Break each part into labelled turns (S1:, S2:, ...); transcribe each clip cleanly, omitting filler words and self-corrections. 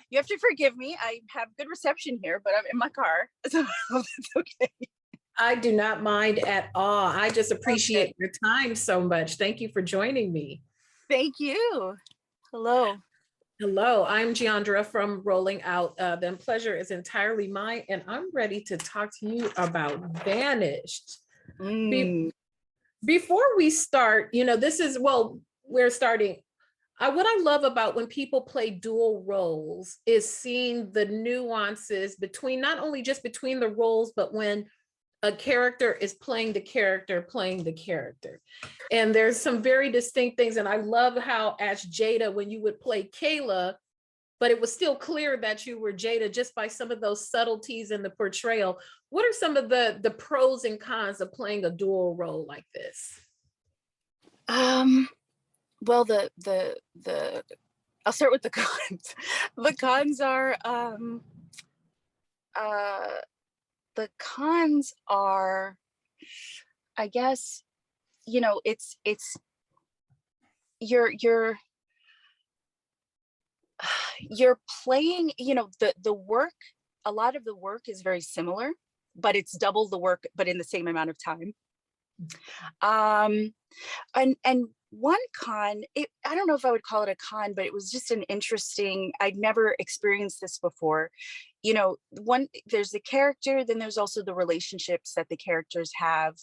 S1: You have to forgive me. I have good reception here, but I'm in my car, so that's okay.
S2: I do not mind at all. I just
S1: Okay.
S2: appreciate your time so much. Thank you for joining me.
S1: Thank you. Hello.
S2: Hello, I'm Jeandra from Rolling Out. The pleasure is entirely mine, and I'm ready to talk to you about Vanished. Be-
S1: Mm.
S2: Before we start, this is, well, we're starting. What I love about when people play dual roles is seeing the nuances between, not only just between the roles, but when a character is playing the character. And there's some very distinct things. And I love how, as Jada, when you would play Kayla, but it was still clear that you were Jada just by some of those subtleties in the portrayal. What are some of the pros and cons of playing a dual role like this?
S1: Um, well, the I'll start with the cons. The cons are uh the cons are, I guess, it's you're you're playing, the work, a lot of the work is very similar, but it's double the work, but in the same amount of time. Um, and one con, I don't know if I would call it a con, but it was just an interesting, I'd never experienced this before. One, there's the character, then there's also the relationships that the characters have,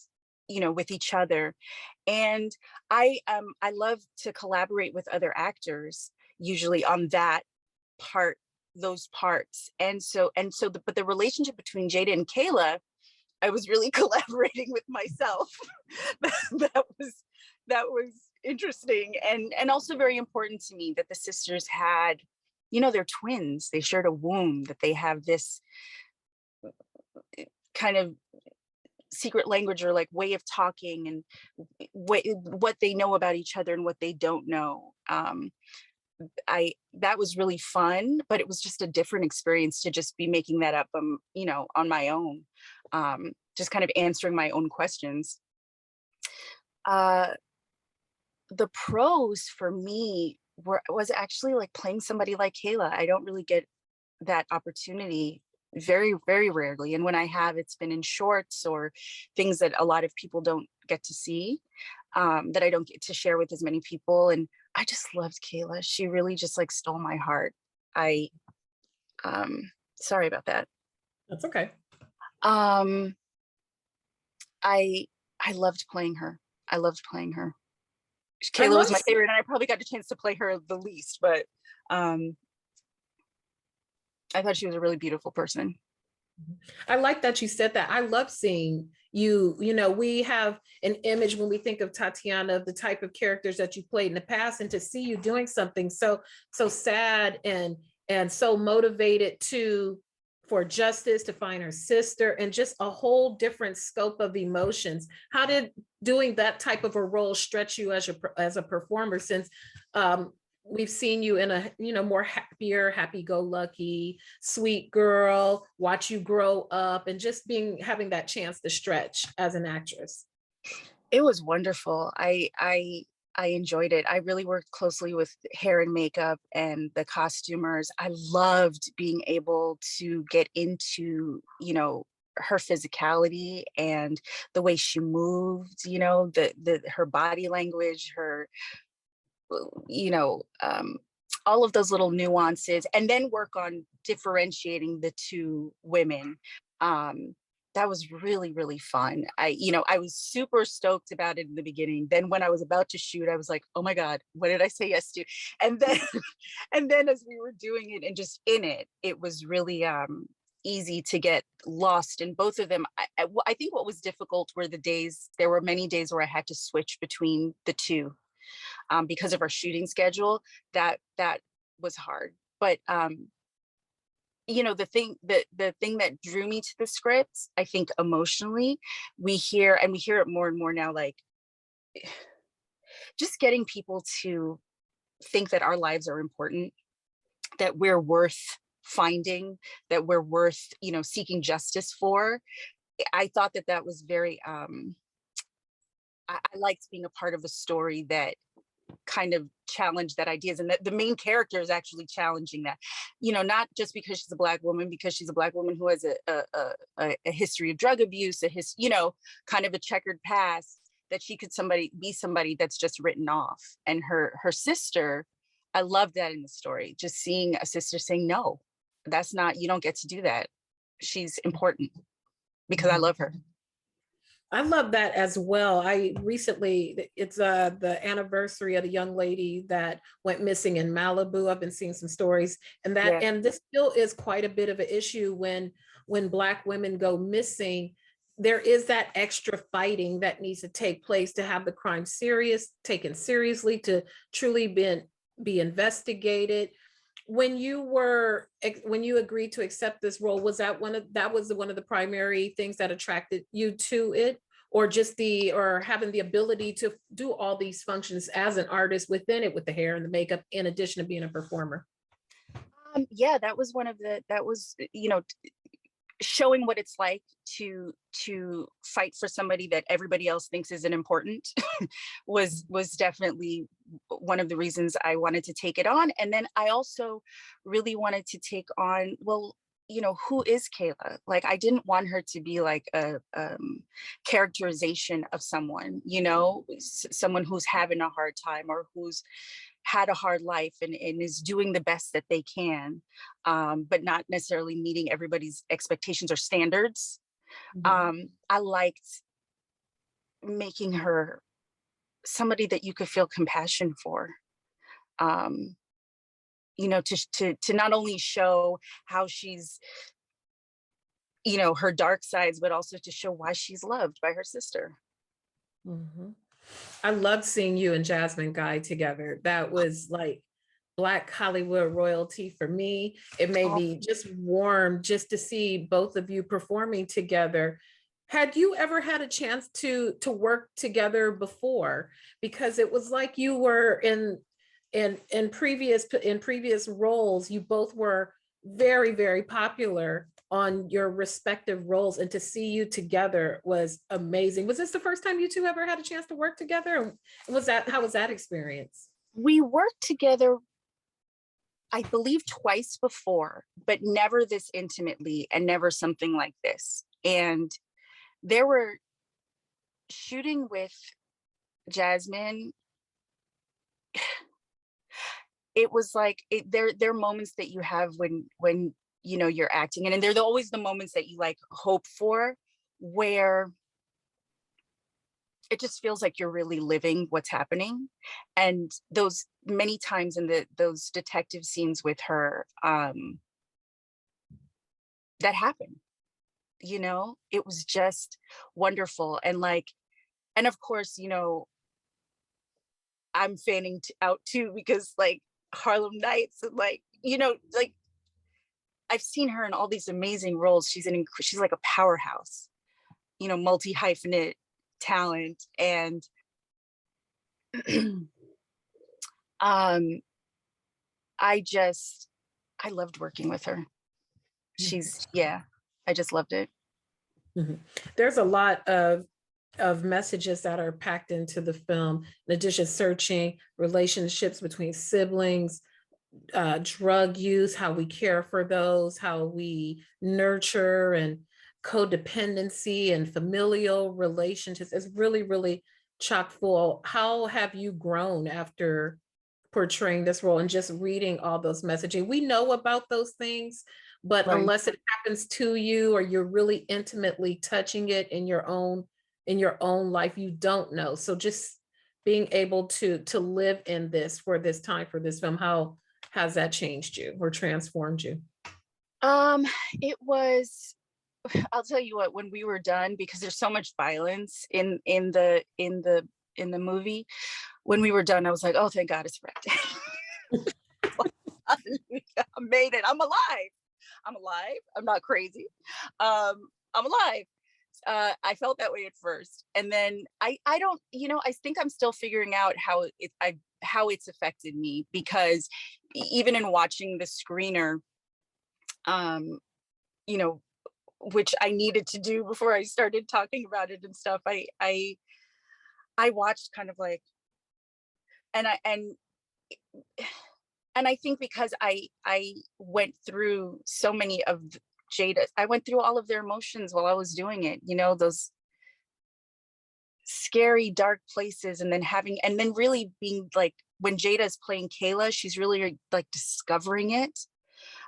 S1: with each other. And I love to collaborate with other actors, usually on that part, those parts. But the relationship between Jada and Kayla, I was really collaborating with myself. that was that was interesting, and also very important to me that the sisters had, they're twins. They shared a womb, that they have this kind of secret language, or like way of talking, and what they know about each other and what they don't know. That was really fun, but it was just a different experience to just be making that up, on my own, just kind of answering my own questions. Uh, the pros for me was actually like playing somebody like Kayla. I don't really get that opportunity, very, very rarely. And when I have, it's been in shorts or things that a lot of people don't get to see, that I don't get to share with as many people. And I just loved Kayla. She really just like stole my heart. I Sorry about that.
S2: That's okay.
S1: Um, I I loved playing her. I loved playing her.
S2: I
S1: Kayla was
S2: love
S1: my favorite, and I probably got a chance to play her the least, but um, I thought she was a really beautiful person.
S2: I like that you said that. I love seeing you. We have an image when we think of Tatyana of the type of characters that you played in the past, and to see you doing something so sad and so motivated for justice, to find her sister, and just a whole different scope of emotions. How did doing that type of a role stretch you as a performer, since we've seen you in a more happier, happy-go-lucky, sweet girl, watch you grow up, and just having that chance to stretch as an actress?
S1: It was wonderful. I enjoyed it. I really worked closely with hair and makeup and the costumers. I loved being able to get into, her physicality and the way she moved, the her body language, her, you know, um, all of those little nuances, and then work on differentiating the two women. Um, that was really, really fun. I was super stoked about it in the beginning. Then when I was about to shoot, I was like, oh my God, what did I say yes to? And then, and then as we were doing it and just in it, it was really easy to get lost in both of them. I think what was difficult were there were many days where I had to switch between the two, because of our shooting schedule. That was hard. But the thing that drew me to the scripts, I think emotionally, we hear it more and more now, like just getting people to think that our lives are important, that we're worth finding, that we're worth, seeking justice for. I thought that was very I liked being a part of a story that kind of challenge that ideas, and that the main character is actually challenging that, not just because she's a black woman, because she's a black woman who has a history of drug abuse, kind of a checkered past, that she could be somebody that's just written off. And her sister, I love that in the story, just seeing a sister saying, no, that's not, you don't get to do that. She's important because I love her.
S2: I love that as well. I recently, it's the anniversary of the young lady that went missing in Malibu. I've been seeing some stories,
S1: Yeah.
S2: and this still is quite a bit of an issue when Black women go missing. There is that extra fighting that needs to take place to have the crime taken seriously, to truly be investigated. When you agreed to accept this role, was that one of the primary things that attracted you to it, or just or having the ability to do all these functions as an artist within it, with the hair and the makeup, in addition to being a performer?
S1: Yeah, that was showing what it's like to fight for somebody that everybody else thinks isn't important was definitely one of the reasons I wanted to take it on. And then I also really wanted to take on, well, who is Kayla? Like, I didn't want her to be like a characterization of someone, someone who's having a hard time, or who's had a hard life and is doing the best that they can, but not necessarily meeting everybody's expectations or standards.
S2: Mhm.
S1: I liked making her somebody that you could feel compassion for. Um, to not only show how she's, her dark sides, but also to show why she's loved by her sister.
S2: Mhm. I loved seeing you and Jasmine Guy together. That was like Black Hollywood royalty for me. It made
S1: Oh,
S2: me just warm just to see both of you performing together. Had you ever had a chance to work together before? Because it was like you were in previous roles, you both were very, very popular on your respective roles, and to see you together was amazing. Was this the first time you two ever had a chance to work together? How was that experience?
S1: we worked together, I believe, twice before, but never this intimately and never something like this. And there were shooting with Jasmine, it was like there are moments that you have when you're acting, and they're always the moments that you like hope for, where it just feels like you're really living what's happening. And those many times in those detective scenes with her, that happened. It was just wonderful. And like, and of course, I'm fanning out too, because like Harlem Nights, and like, like, I've seen her in all these amazing roles. She's like a powerhouse, multi hyphenate talent. And um I loved working with her. Yeah, I just loved it.
S2: Mhm. There's a lot of messages that are packed into the film. In addition, searching relationships between siblings, drug use, how we care for those, how we nurture, and codependency and familial relationships. It's really, really chock full. How have you grown after portraying this role and just reading all those messaging? We know about those things, but
S1: Right.
S2: unless it happens to you or you're really intimately touching it in your own life, you don't know. So just being able to live in this for this time, for this film, how has that changed you or transformed you?
S1: Um, it was, I'll tell you what, when we were done, because there's so much violence in the movie, when we were done, I was like, oh, thank God it's wrapped. I made it. I'm alive. I'm alive. I'm not crazy. I'm alive. I felt that way at first, and then I don't, I think I'm still figuring out how it's affected me, because even in watching the screener, um, you know, which I needed to do before I started talking about it and stuff, I watched kind of like and I think because I went through so many of Jada's, I went through all of their emotions while I was doing it, you know, those scary, dark places, and then really being like, when Jada's playing Kayla, she's really like discovering it.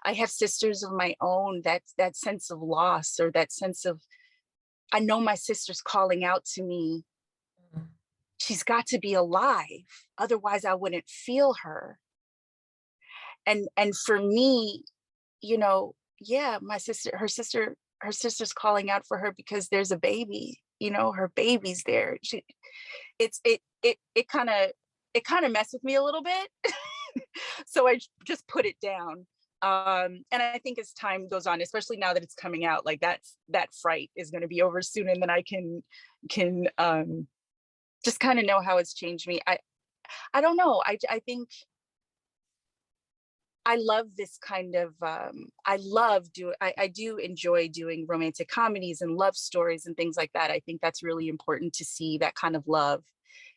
S1: I have sisters of my own, that sense of loss, or that sense of, I know my sister's calling out to me. She's got to be alive. Otherwise I wouldn't feel her. And for me, you know, yeah, her sister's calling out for her because there's a baby, you know, her baby's there. It kind of messed with me a little bit. So I just put it down. And I think as time goes on, especially now that it's coming out, like that fright is going to be over soon, and then I can just kind of know how it's changed me. I don't know. I think I love this kind of I do enjoy doing romantic comedies and love stories and things like that. I think that's really important to see that kind of love.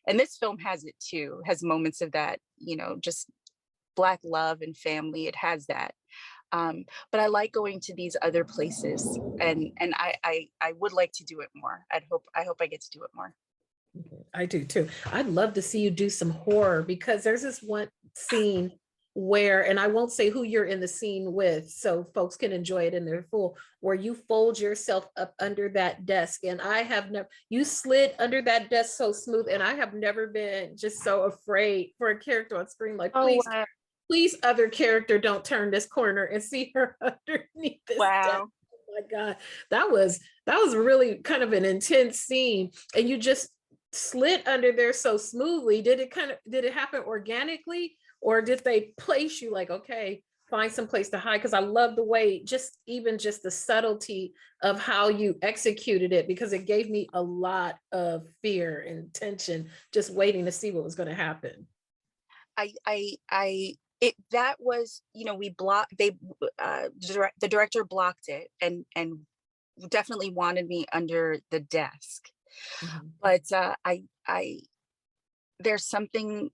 S1: And this film has it too, has moments of that, you know, just Black love and family. It has that. But I like going to these other places, and I would like to do it more. I hope I get to do it more.
S2: I do too. I'd love to see you do some horror, because there's this one scene where, and I won't say who you're in the scene with so folks can enjoy it in their full, where you fold yourself up under that desk. And I have never, you slid under that desk so smooth. And I have never been just so afraid for a character on screen. Like,
S1: Oh,
S2: please, other character, don't turn this corner and see her underneath this desk.
S1: wow.
S2: Oh my God. That was really kind of an intense scene. And you just slid under there so smoothly. Did it happen organically, or did they place you like, okay, find some place to hide? Because I love the way, just the subtlety of how you executed it, because it gave me a lot of fear and tension just waiting to see what was going to happen.
S1: That was, you know, the director blocked it, and definitely wanted me under the desk.
S2: Mhm.
S1: But I there's something,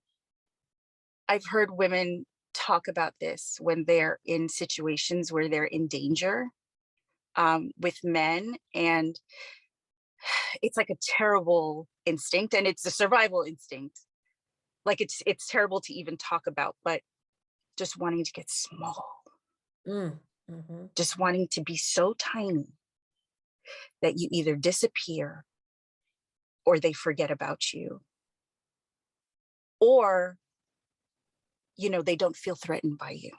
S1: I've heard women talk about this when they're in situations where they're in danger, with men, and it's like a terrible instinct, and it's a survival instinct. Like it's terrible to even talk about, but just wanting to get small,
S2: Mm, mhm.
S1: just wanting to be so tiny that you either disappear or they forget about you, or, you know, they don't feel threatened by you.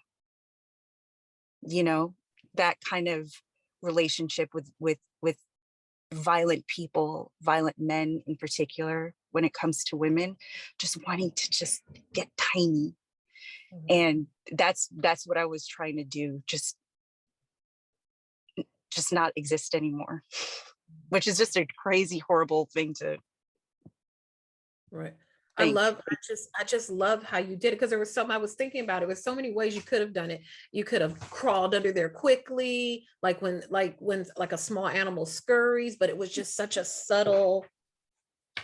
S1: You know, that kind of relationship with violent people, violent men in particular, when it comes to women, just wanting to just get tiny.
S2: Mhm.
S1: And that's what I was trying to do, just not exist anymore, which is just a crazy, horrible thing to
S2: Right.
S1: think.
S2: I just love how you did it, because there was some, I was thinking about it. With so many ways you could have done it. You could have crawled under there quickly, like a small animal scurries, but it was just such a subtle,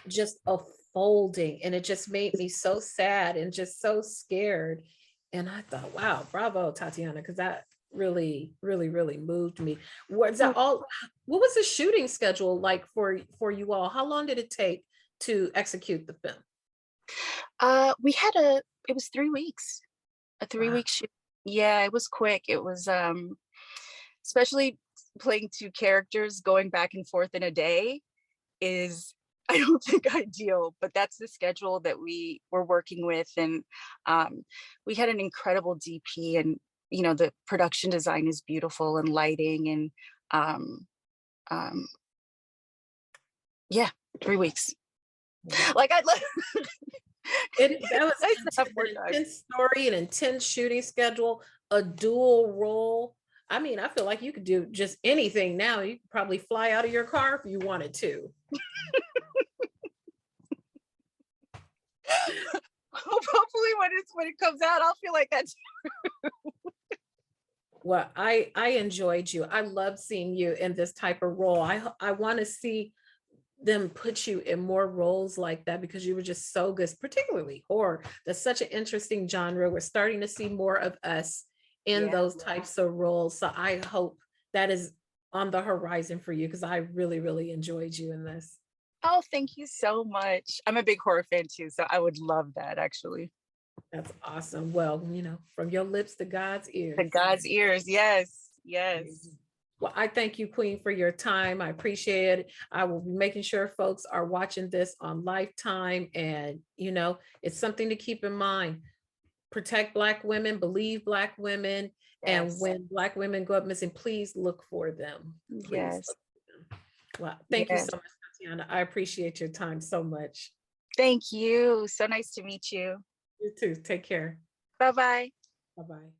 S2: just a folding. And it just made me so sad and just so scared. And I thought, wow, bravo, Tatyana, because that really, really, really moved me. Was that all? What was the shooting schedule like for you all? How long did it take to execute the film?
S1: We had it was 3 weeks, a three
S2: Wow.
S1: week shoot. Yeah, it was quick. It was, especially playing two characters, going back and forth in a day is, I don't think, ideal, but that's the schedule that we were working with. And we had an incredible DP, and, you know, the production design is beautiful, and lighting, and um, um, yeah, 3 weeks. Like I'd love,
S2: That was
S1: nice to have
S2: an
S1: more time.
S2: intense story, an intense shooting schedule, a dual role. I mean, I feel like you could do just anything now. You could probably fly out of your car if you wanted to.
S1: Hopefully when it comes out, I'll feel like that's
S2: Well, I enjoyed you. I love seeing you in this type of role. I want to see them put you in more roles like that because you were just so good, particularly horror. That's such an interesting genre. We're starting to see more of us in
S1: Yeah.
S2: those types of roles. So I hope that is on the horizon for you because I really, really enjoyed you in this.
S1: Oh, thank you so much. I'm a big horror fan too, so I would love that actually.
S2: That's awesome. Well, from your lips to God's
S1: To
S2: ears.
S1: God's ears. Yes.
S2: Amen.
S1: Yes.
S2: Well, I thank you, Queen, for your time. I appreciate it. I will be making sure folks are watching this on Lifetime. And, it's something to keep in mind. Protect Black women, believe Black women. And
S1: Yes.
S2: when Black women go up missing, please look for them. Please
S1: Yes.
S2: look for them. Well, thank you
S1: Yes.
S2: so much, Tatyana. I appreciate your time so much.
S1: Thank you. So nice to meet you.
S2: You too. Take care.
S1: Bye bye.
S2: Bye bye.